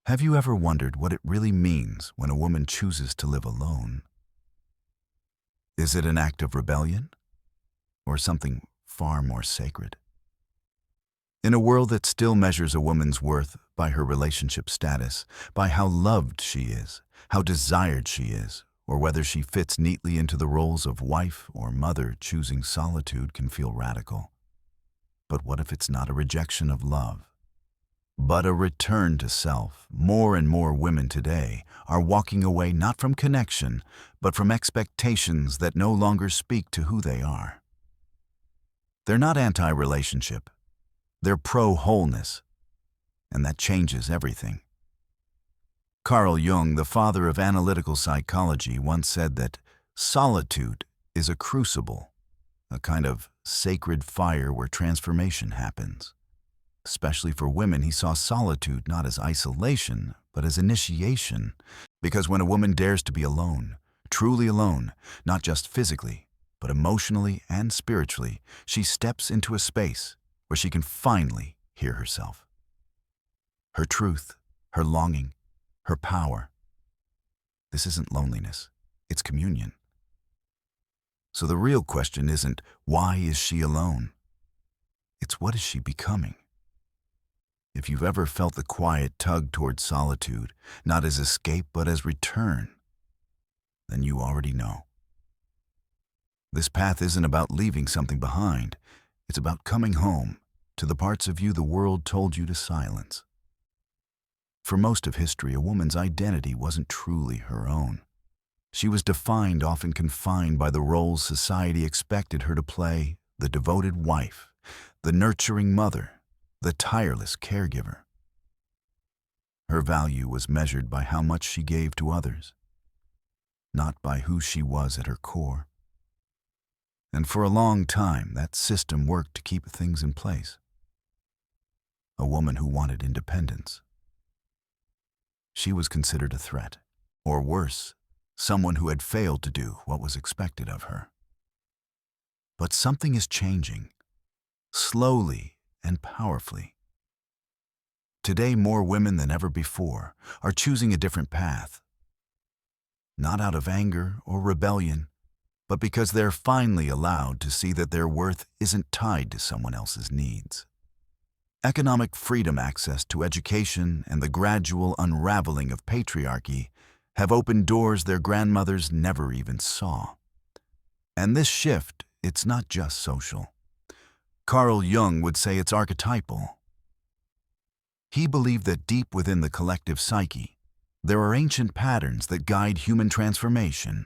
Have you ever wondered what it really means when a woman chooses to live alone? Is it an act of rebellion or something far more sacred? In a world that still measures a woman's worth by her relationship status, by how loved she is, how desired she is, or whether she fits neatly into the roles of wife or mother, choosing solitude can feel radical. But what if it's not a rejection of love, but a return to self? More and more women today are walking away not from connection, but from expectations that no longer speak to who they are. They're not anti-relationship. They're pro-wholeness, and that changes everything. Carl Jung, the father of analytical psychology, once said that solitude is a crucible, a kind of sacred fire where transformation happens. Especially for women, he saw solitude not as isolation, but as initiation. Because when a woman dares to be alone, truly alone, not just physically, but emotionally and spiritually, she steps into a space where she can finally hear herself. Her truth, her longing, her power. This isn't loneliness, it's communion. So the real question isn't, why is she alone? It's, what is she becoming? If you've ever felt the quiet tug towards solitude, not as escape but as return, then you already know. This path isn't about leaving something behind. It's about coming home to the parts of you the world told you to silence. For most of history, a woman's identity wasn't truly her own. She was defined, often confined by the roles society expected her to play: the devoted wife, the nurturing mother, the tireless caregiver. Her value was measured by how much she gave to others, not by who she was at her core. And for a long time, that system worked to keep things in place. A woman who wanted independence, she was considered a threat, or worse, someone who had failed to do what was expected of her. But something is changing, slowly and powerfully. Today, more women than ever before are choosing a different path, not out of anger or rebellion, but because they're finally allowed to see that their worth isn't tied to someone else's needs. Economic freedom, access to education, and the gradual unraveling of patriarchy have opened doors their grandmothers never even saw. And this shift, it's not just social. Carl Jung would say it's archetypal. He believed that deep within the collective psyche, there are ancient patterns that guide human transformation.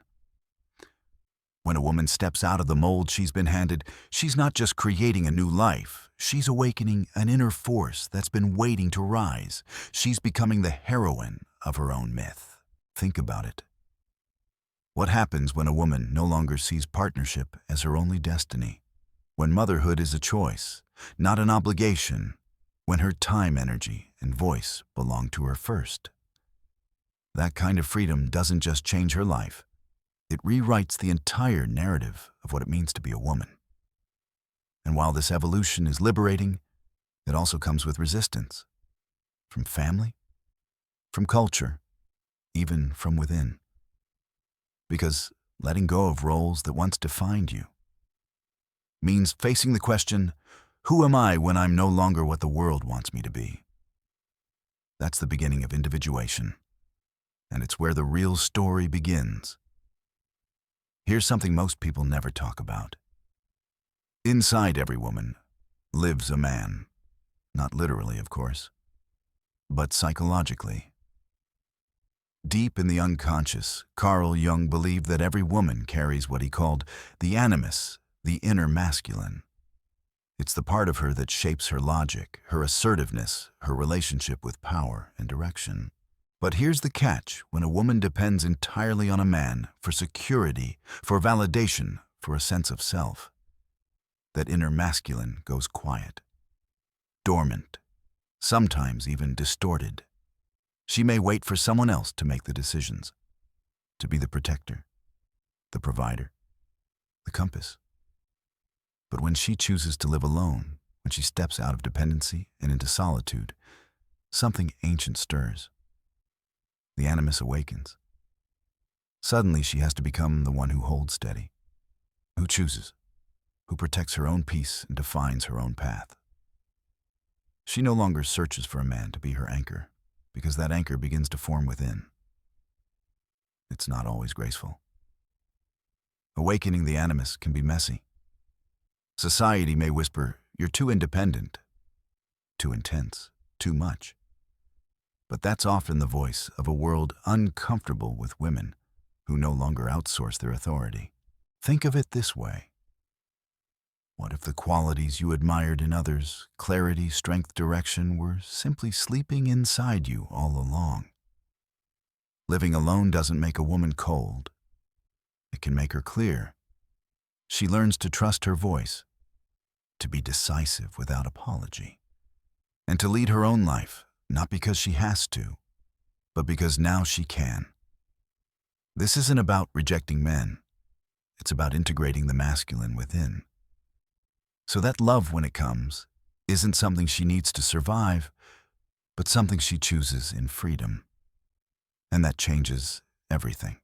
When a woman steps out of the mold she's been handed, she's not just creating a new life. She's awakening an inner force that's been waiting to rise. She's becoming the heroine of her own myth. Think about it. What happens when a woman no longer sees partnership as her only destiny? When motherhood is a choice, not an obligation. When her time, energy, and voice belong to her first. That kind of freedom doesn't just change her life. It rewrites the entire narrative of what it means to be a woman. And while this evolution is liberating, it also comes with resistance. From family, from culture, even from within. Because letting go of roles that once defined you means facing the question, who am I when I'm no longer what the world wants me to be? That's the beginning of individuation. And it's where the real story begins. Here's something most people never talk about. Inside every woman lives a man. Not literally, of course, but psychologically. Deep in the unconscious, Carl Jung believed that every woman carries what he called the animus, the inner masculine. It's the part of her that shapes her logic, her assertiveness, her relationship with power and direction. But here's the catch: when a woman depends entirely on a man for security, for validation, for a sense of self, that inner masculine goes quiet, dormant, sometimes even distorted. She may wait for someone else to make the decisions, to be the protector, the provider, the compass. But when she chooses to live alone, when she steps out of dependency and into solitude, something ancient stirs. the animus awakens. Suddenly she has to become the one who holds steady, who chooses, who protects her own peace and defines her own path. She no longer searches for a man to be her anchor, because that anchor begins to form within. It's not always graceful. Awakening the animus can be messy. Society may whisper, "You're too independent, too intense, too much." But that's often the voice of a world uncomfortable with women who no longer outsource their authority. Think of it this way. What if the qualities you admired in others, clarity, strength, direction, were simply sleeping inside you all along? Living alone doesn't make a woman cold. It can make her clear. She learns to trust her voice, to be decisive without apology, and to lead her own life, not because she has to, but because now she can. This isn't about rejecting men. It's about integrating the masculine within. So that love, when it comes, isn't something she needs to survive, but something she chooses in freedom. And that changes everything.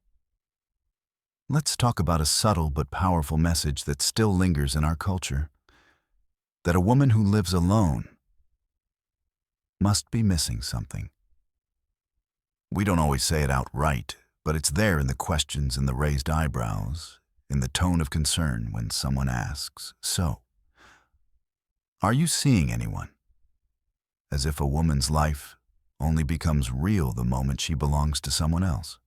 Let's talk about a subtle but powerful message that still lingers in our culture. That a woman who lives alone must be missing something. We don't always say it outright, but it's there in the questions and the raised eyebrows, in the tone of concern when someone asks, "So, are you seeing anyone?" As if a woman's life only becomes real the moment she belongs to someone else.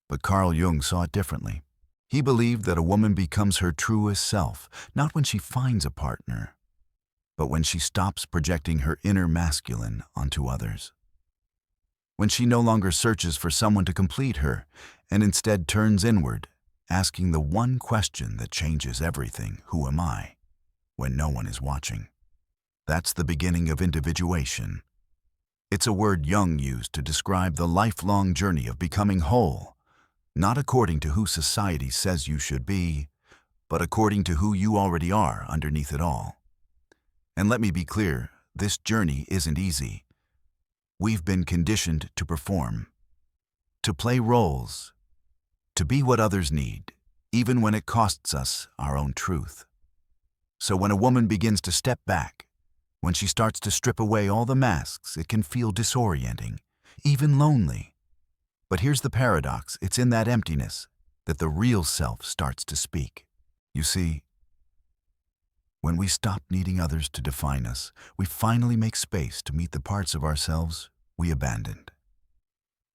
But Carl Jung saw it differently. He believed that a woman becomes her truest self, not when she finds a partner, but when she stops projecting her inner masculine onto others. When she no longer searches for someone to complete her, and instead turns inward, asking the one question that changes everything: who am I? When no one is watching. That's the beginning of individuation. It's a word Jung used to describe the lifelong journey of becoming whole, not according to who society says you should be, but according to who you already are underneath it all. And let me be clear, this journey isn't easy. We've been conditioned to perform, to play roles, to be what others need, even when it costs us our own truth. So when a woman begins to step back, when she starts to strip away all the masks, it can feel disorienting, even lonely. But here's the paradox: it's in that emptiness that the real self starts to speak. You see, when we stop needing others to define us, we finally make space to meet the parts of ourselves we abandoned.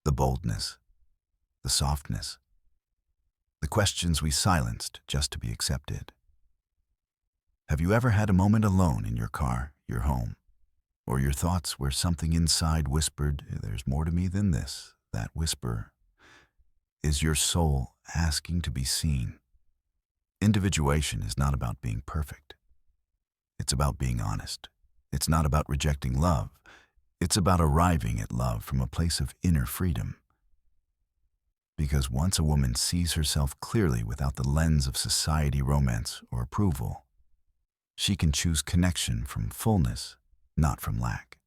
The boldness, the softness, the questions we silenced just to be accepted. Have you ever had a moment alone in your car, your home, or your thoughts where something inside whispered, "There's more to me than this"? That whisper is your soul asking to be seen. Individuation is not about being perfect. It's about being honest. It's not about rejecting love. It's about arriving at love from a place of inner freedom. Because once a woman sees herself clearly without the lens of society, romance, or approval, she can choose connection from fullness, not from lack.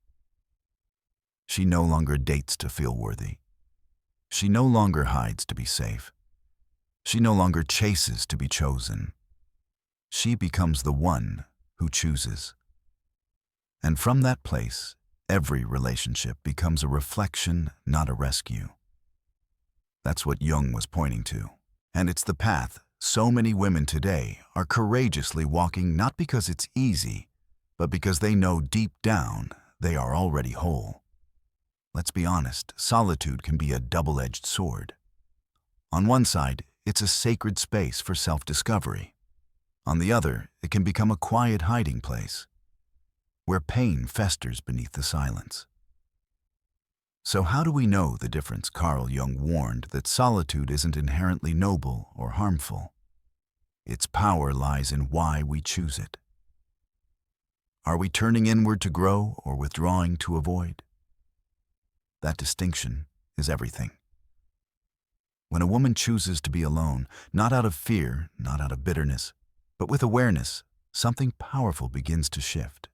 She no longer dates to feel worthy. She no longer hides to be safe. She no longer chases to be chosen. She becomes the one who chooses. And from that place, every relationship becomes a reflection, not a rescue. That's what Jung was pointing to. And it's the path so many women today are courageously walking, not because it's easy, but because they know deep down they are already whole. Let's be honest, solitude can be a double-edged sword. On one side, it's a sacred space for self-discovery. On the other, it can become a quiet hiding place, where pain festers beneath the silence. So how do we know the difference? Carl Jung warned that solitude isn't inherently noble or harmful. Its power lies in why we choose it. Are we turning inward to grow or withdrawing to avoid? That distinction is everything. When a woman chooses to be alone, not out of fear, not out of bitterness, but with awareness, something powerful begins to shift.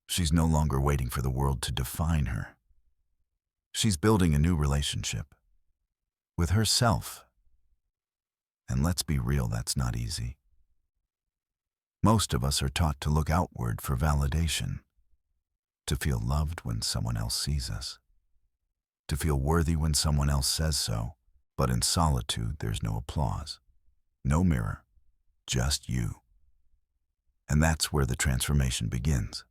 She's no longer waiting for the world to define her. She's building a new relationship with herself. And let's be real, that's not easy. Most of us are taught to look outward for validation, to feel loved when someone else sees us, to feel worthy when someone else says so. But in solitude, there's no applause, no mirror, just you. And that's where the transformation begins.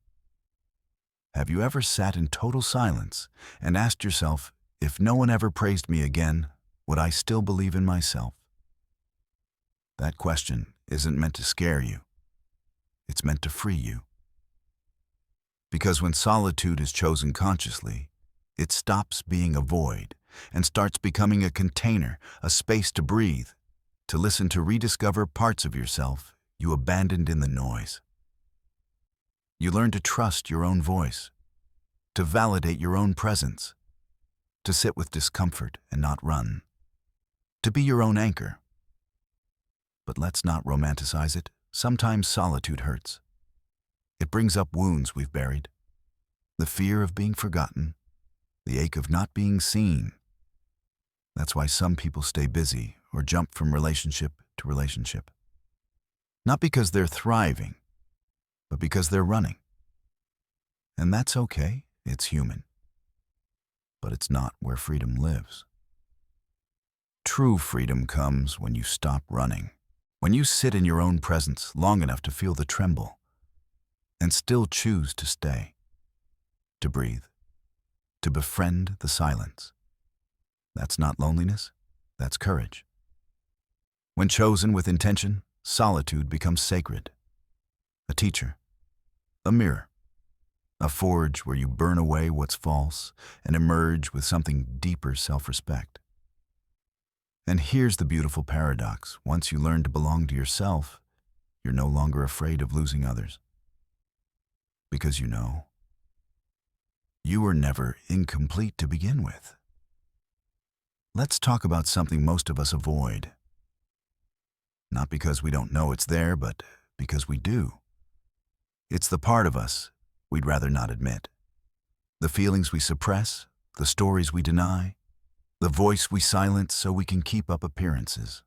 Have you ever sat in total silence and asked yourself, if no one ever praised me again, would I still believe in myself? That question isn't meant to scare you. It's meant to free you. Because when solitude is chosen consciously, it stops being a void and starts becoming a container, a space to breathe, to listen, to rediscover parts of yourself you abandoned in the noise. You learn to trust your own voice, to validate your own presence, to sit with discomfort and not run, to be your own anchor. But let's not romanticize it. Sometimes solitude hurts. It brings up wounds we've buried, the fear of being forgotten, the ache of not being seen. That's why some people stay busy or jump from relationship to relationship. Not because they're thriving, but because they're running. And that's okay, it's human. But it's not where freedom lives. True freedom comes when you stop running, when you sit in your own presence long enough to feel the tremble, and still choose to stay, to breathe, to befriend the silence. That's not loneliness, that's courage. When chosen with intention, solitude becomes sacred. A teacher, a mirror, a forge where you burn away what's false and emerge with something deeper: self-respect. And here's the beautiful paradox. Once you learn to belong to yourself, you're no longer afraid of losing others. Because you know, you were never incomplete to begin with. Let's talk about something most of us avoid. Not because we don't know it's there, but because we do. It's the part of us we'd rather not admit. The feelings we suppress, the stories we deny, the voice we silence so we can keep up appearances.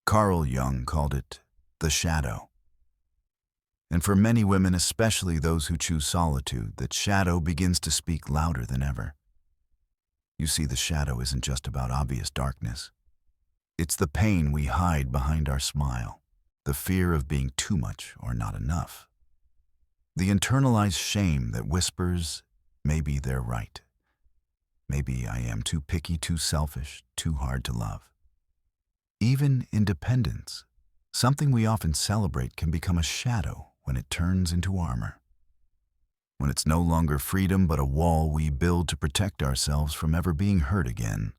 Carl Jung called it the shadow. And for many women, especially those who choose solitude, that shadow begins to speak louder than ever. You see, the shadow isn't just about obvious darkness. It's the pain we hide behind our smile, the fear of being too much or not enough. The internalized shame that whispers, maybe they're right. Maybe I am too picky, too selfish, too hard to love. Even independence, something we often celebrate, can become a shadow when it turns into armor. When it's no longer freedom but a wall we build to protect ourselves from ever being hurt again.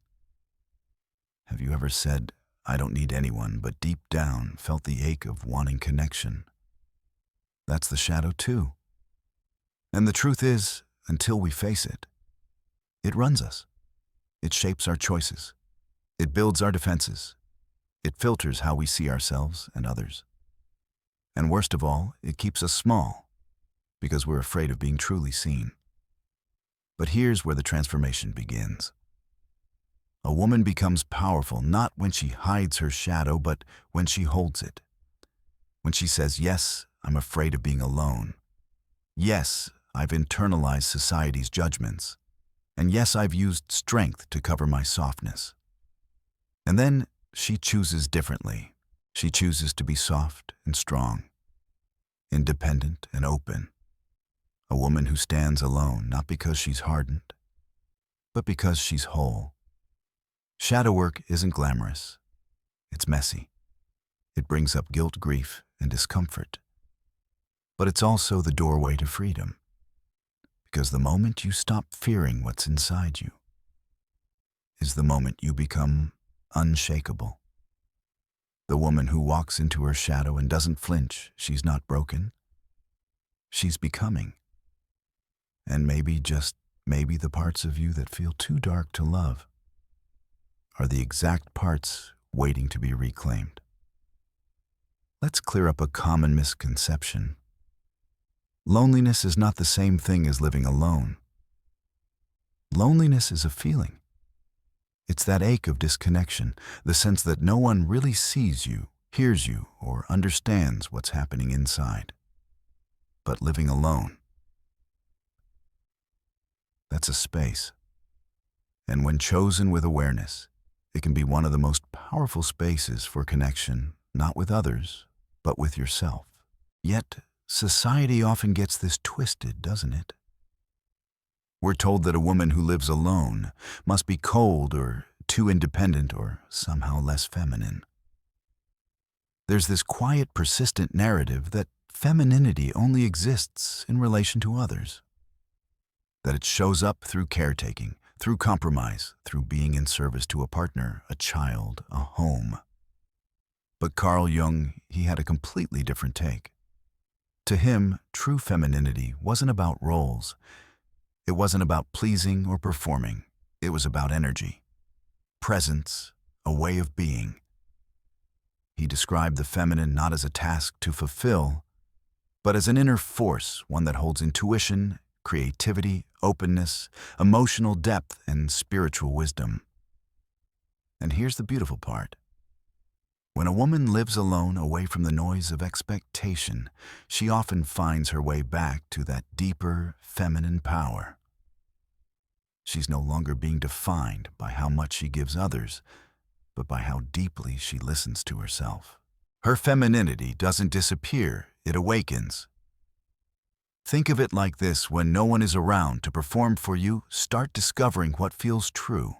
Have you ever said, I don't need anyone, but deep down felt the ache of wanting connection? That's the shadow too. And the truth is, until we face it, it runs us. It shapes our choices. It builds our defenses. It filters how we see ourselves and others. And worst of all, it keeps us small, because we're afraid of being truly seen. But here's where the transformation begins. A woman becomes powerful not when she hides her shadow, but when she holds it. When she says, yes, I'm afraid of being alone. Yes, I've internalized society's judgments. And yes, I've used strength to cover my softness. And then she chooses differently. She chooses to be soft and strong, independent and open. A woman who stands alone, not because she's hardened, but because she's whole. Shadow work isn't glamorous. It's messy. It brings up guilt, grief, and discomfort. But it's also the doorway to freedom. Because the moment you stop fearing what's inside you is the moment you become unshakable. The woman who walks into her shadow and doesn't flinch, she's not broken. She's becoming. And maybe, just maybe, the parts of you that feel too dark to love are the exact parts waiting to be reclaimed. Let's clear up a common misconception. Loneliness is not the same thing as living alone. Loneliness is a feeling. It's that ache of disconnection, the sense that no one really sees you, hears you, or understands what's happening inside. But living alone, that's a space. And when chosen with awareness, it can be one of the most powerful spaces for connection, not with others, but with yourself. Yet, society often gets this twisted, doesn't it? We're told that a woman who lives alone must be cold or too independent or somehow less feminine. There's this quiet, persistent narrative that femininity only exists in relation to others. That it shows up through caretaking, through compromise, through being in service to a partner, a child, a home. But Carl Jung, he had a completely different take. To him, true femininity wasn't about roles. It wasn't about pleasing or performing. It was about energy, presence, a way of being. He described the feminine not as a task to fulfill, but as an inner force, one that holds intuition, creativity, openness, emotional depth, and spiritual wisdom. And here's the beautiful part. When a woman lives alone, away from the noise of expectation, she often finds her way back to that deeper, feminine power. She's no longer being defined by how much she gives others, but by how deeply she listens to herself. Her femininity doesn't disappear, it awakens. Think of it like this: when no one is around to perform for you, start discovering what feels true.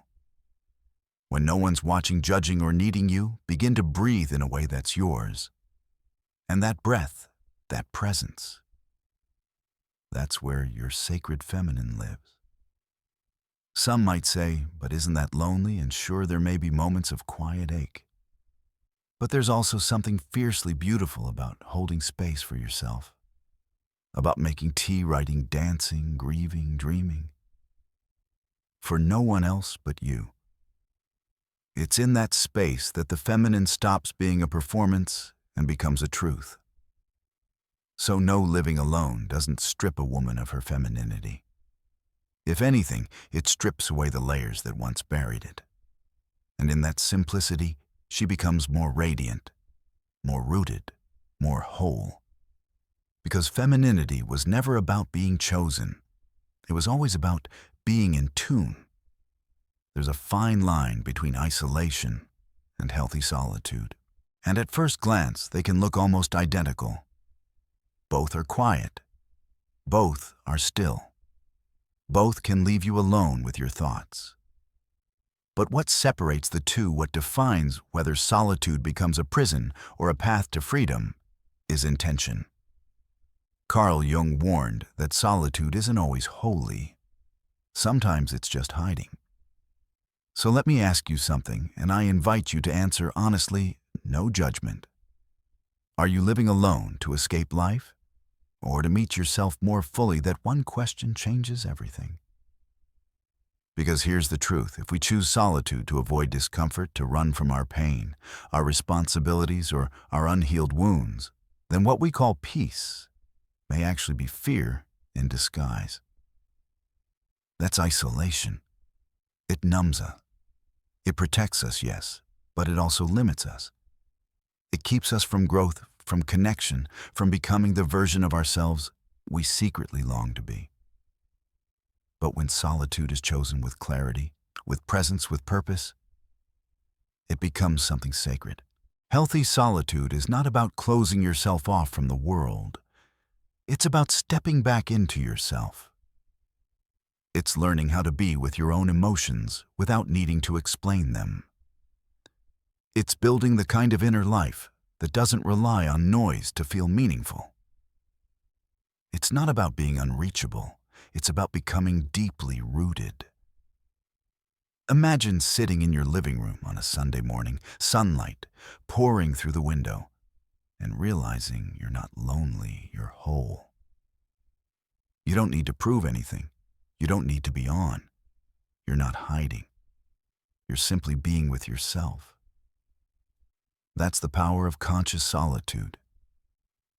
When no one's watching, judging, or needing you, begin to breathe in a way that's yours. And that breath, that presence, that's where your sacred feminine lives. Some might say, but isn't that lonely? And sure, there may be moments of quiet ache. But there's also something fiercely beautiful about holding space for yourself, about making tea, writing, dancing, grieving, dreaming, for no one else but you. It's in that space that the feminine stops being a performance and becomes a truth. So no, living alone doesn't strip a woman of her femininity. If anything, it strips away the layers that once buried it. And in that simplicity, she becomes more radiant, more rooted, more whole. Because femininity was never about being chosen. It was always about being in tune. There's a fine line between isolation and healthy solitude. And at first glance, they can look almost identical. Both are quiet. Both are still. Both can leave you alone with your thoughts. But what separates the two, what defines whether solitude becomes a prison or a path to freedom, is intention. Carl Jung warned that solitude isn't always holy. Sometimes it's just hiding. So let me ask you something, and I invite you to answer honestly, no judgment. Are you living alone to escape life, or to meet yourself more fully? That one question changes everything. Because here's the truth: if we choose solitude to avoid discomfort, to run from our pain, our responsibilities, or our unhealed wounds, then what we call peace may actually be fear in disguise. That's isolation. It numbs us. It protects us, yes, but it also limits us. It keeps us from growth, from connection, from becoming the version of ourselves we secretly long to be. But when solitude is chosen with clarity, with presence, with purpose, it becomes something sacred. Healthy solitude is not about closing yourself off from the world. It's about stepping back into yourself. It's learning how to be with your own emotions without needing to explain them. It's building the kind of inner life that doesn't rely on noise to feel meaningful. It's not about being unreachable. It's about becoming deeply rooted. Imagine sitting in your living room on a Sunday morning, sunlight pouring through the window, and realizing you're not lonely, you're whole. You don't need to prove anything. You don't need to be on. You're not hiding. You're simply being with yourself. That's the power of conscious solitude.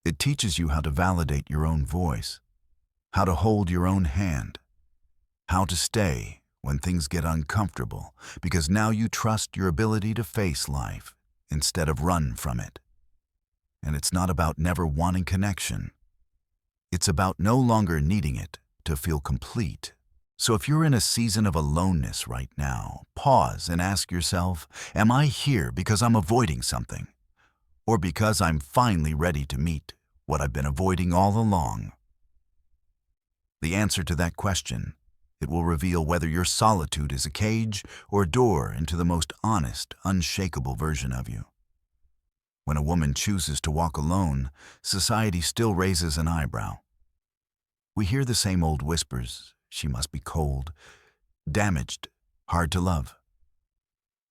It teaches you how to validate your own voice, how to hold your own hand, how to stay when things get uncomfortable, because now you trust your ability to face life instead of run from it. And it's not about never wanting connection. It's about no longer needing it to feel complete. So if you're in a season of aloneness right now, pause and ask yourself, am I here because I'm avoiding something? Or because I'm finally ready to meet what I've been avoiding all along? The answer to that question, it will reveal whether your solitude is a cage or a door into the most honest, unshakable version of you. When a woman chooses to walk alone, society still raises an eyebrow. We hear the same old whispers: she must be cold, damaged, hard to love.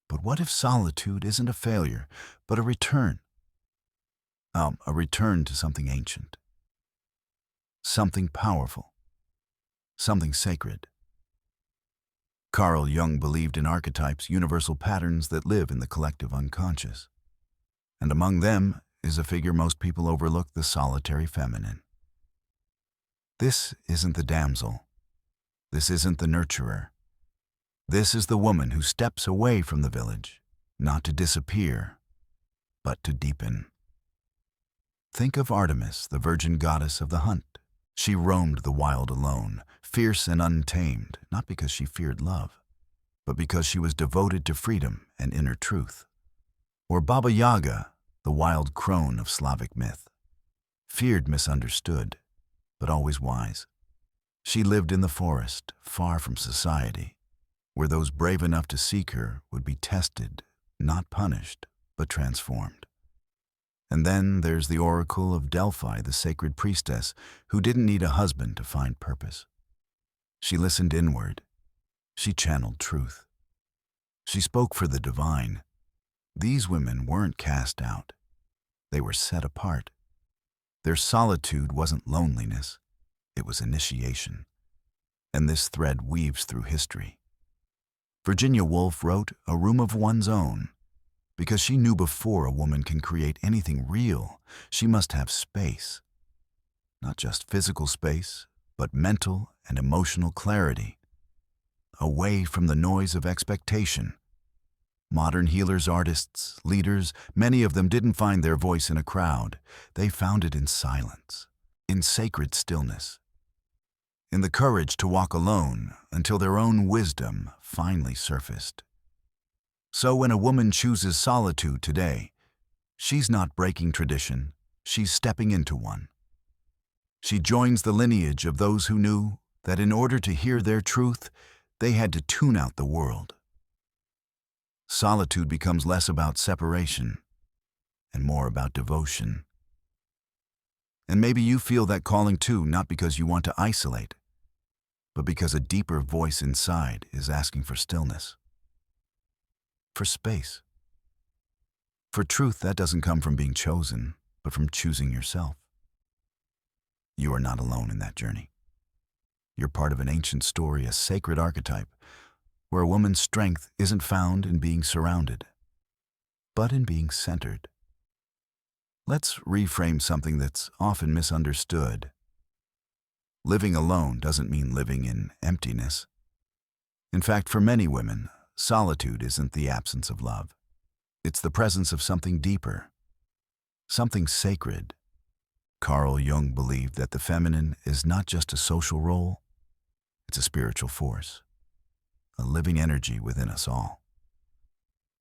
But what if solitude isn't a failure, but a return? A return to something ancient, something powerful, something sacred. Carl Jung believed in archetypes, universal patterns that live in the collective unconscious. And among them is a figure most people overlook: the solitary feminine. This isn't the damsel. This isn't the nurturer. This is the woman who steps away from the village, not to disappear, but to deepen. Think of Artemis, the virgin goddess of the hunt. She roamed the wild alone, fierce and untamed, not because she feared love, but because she was devoted to freedom and inner truth. Or Baba Yaga, the wild crone of Slavic myth, feared misunderstood, but always wise. She lived in the forest, far from society, where those brave enough to seek her would be tested, not punished, but transformed. And then there's the oracle of Delphi, the sacred priestess, who didn't need a husband to find purpose. She listened inward. She channeled truth. She spoke for the divine. These women weren't cast out. They were set apart. Their solitude wasn't loneliness. It was initiation. And this thread weaves through history. Virginia Woolf wrote "A Room of One's Own," because she knew before a woman can create anything real, she must have space. Not just physical space, but mental and emotional clarity. Away from the noise of expectation. Modern healers, artists, leaders, many of them didn't find their voice in a crowd. They found it in silence, in sacred stillness, in the courage to walk alone until their own wisdom finally surfaced. So when a woman chooses solitude today, she's not breaking tradition, she's stepping into one. She joins the lineage of those who knew that in order to hear their truth, they had to tune out the world. Solitude becomes less about separation and more about devotion. And maybe you feel that calling too, not because you want to isolate, but because a deeper voice inside is asking for stillness, for space, for truth that doesn't come from being chosen, but from choosing yourself. You are not alone in that journey. You're part of an ancient story, a sacred archetype, where a woman's strength isn't found in being surrounded, but in being centered. Let's reframe something that's often misunderstood. Living alone doesn't mean living in emptiness. In fact, for many women, solitude isn't the absence of love. It's the presence of something deeper, something sacred. Carl Jung believed that the feminine is not just a social role, it's a spiritual force, a living energy within us all.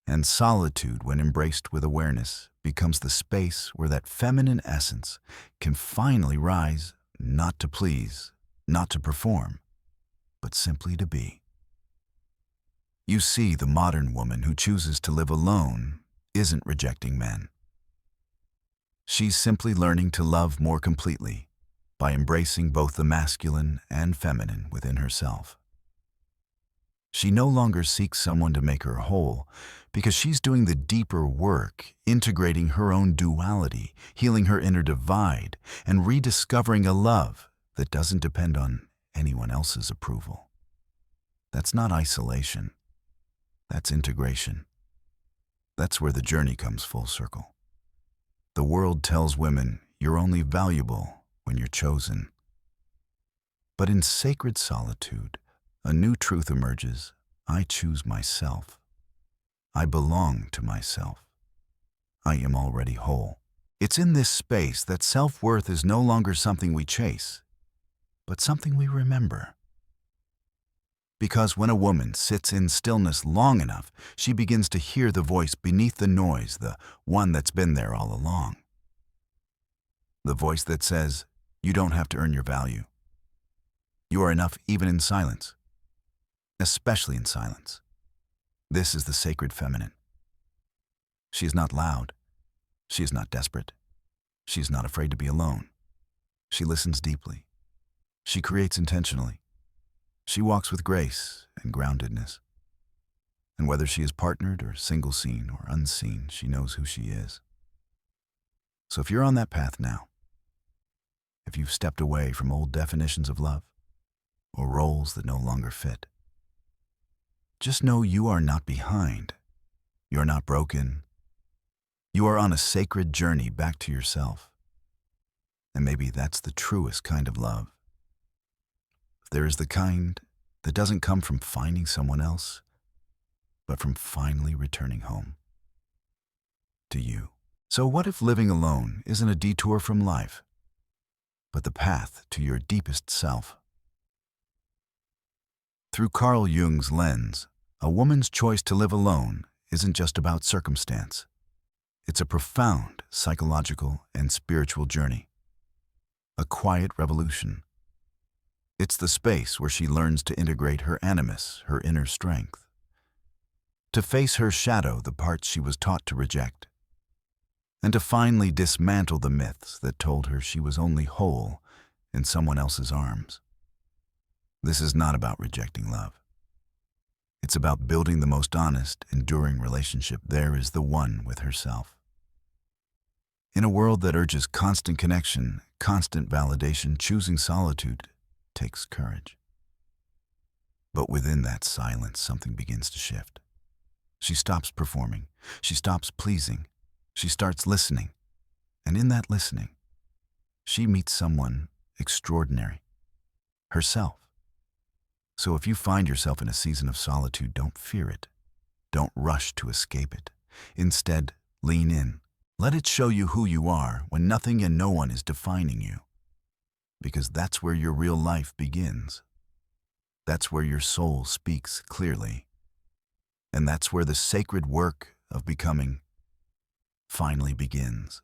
And solitude, when embraced with awareness, becomes the space where that feminine essence can finally rise, not to please, not to perform, but simply to be. You see, the modern woman who chooses to live alone isn't rejecting men. She's simply learning to love more completely by embracing both the masculine and feminine within herself. She no longer seeks someone to make her whole because she's doing the deeper work, integrating her own duality, healing her inner divide, and rediscovering a love that doesn't depend on anyone else's approval. That's not isolation. That's integration. That's where the journey comes full circle. The world tells women you're only valuable when you're chosen. But in sacred solitude, a new truth emerges. I choose myself. I belong to myself. I am already whole. It's in this space that self-worth is no longer something we chase, but something we remember. Because when a woman sits in stillness long enough, she begins to hear the voice beneath the noise, the one that's been there all along. The voice that says, you don't have to earn your value. You are enough even in silence, especially in silence. This is the sacred feminine. She is not loud. She is not desperate. She is not afraid to be alone. She listens deeply. She creates intentionally. She walks with grace and groundedness. And whether she is partnered or single-seen or unseen, she knows who she is. So if you're on that path now, if you've stepped away from old definitions of love or roles that no longer fit, just know you are not behind. You're not broken. You are on a sacred journey back to yourself. And maybe that's the truest kind of love. There is the kind that doesn't come from finding someone else, but from finally returning home to you. So what if living alone isn't a detour from life, but the path to your deepest self? Through Carl Jung's lens, a woman's choice to live alone isn't just about circumstance. It's a profound psychological and spiritual journey, a quiet revolution. It's the space where she learns to integrate her animus, her inner strength, to face her shadow, the parts she was taught to reject, and to finally dismantle the myths that told her she was only whole in someone else's arms. This is not about rejecting love. It's about building the most honest, enduring relationship there is, the one with herself. In a world that urges constant connection, constant validation, choosing solitude takes courage. But within that silence, something begins to shift. She stops performing. She stops pleasing. She starts listening. And in that listening, she meets someone extraordinary, herself. So if you find yourself in a season of solitude, don't fear it. Don't rush to escape it. Instead, lean in. Let it show you who you are when nothing and no one is defining you. Because that's where your real life begins. That's where your soul speaks clearly. And that's where the sacred work of becoming finally begins.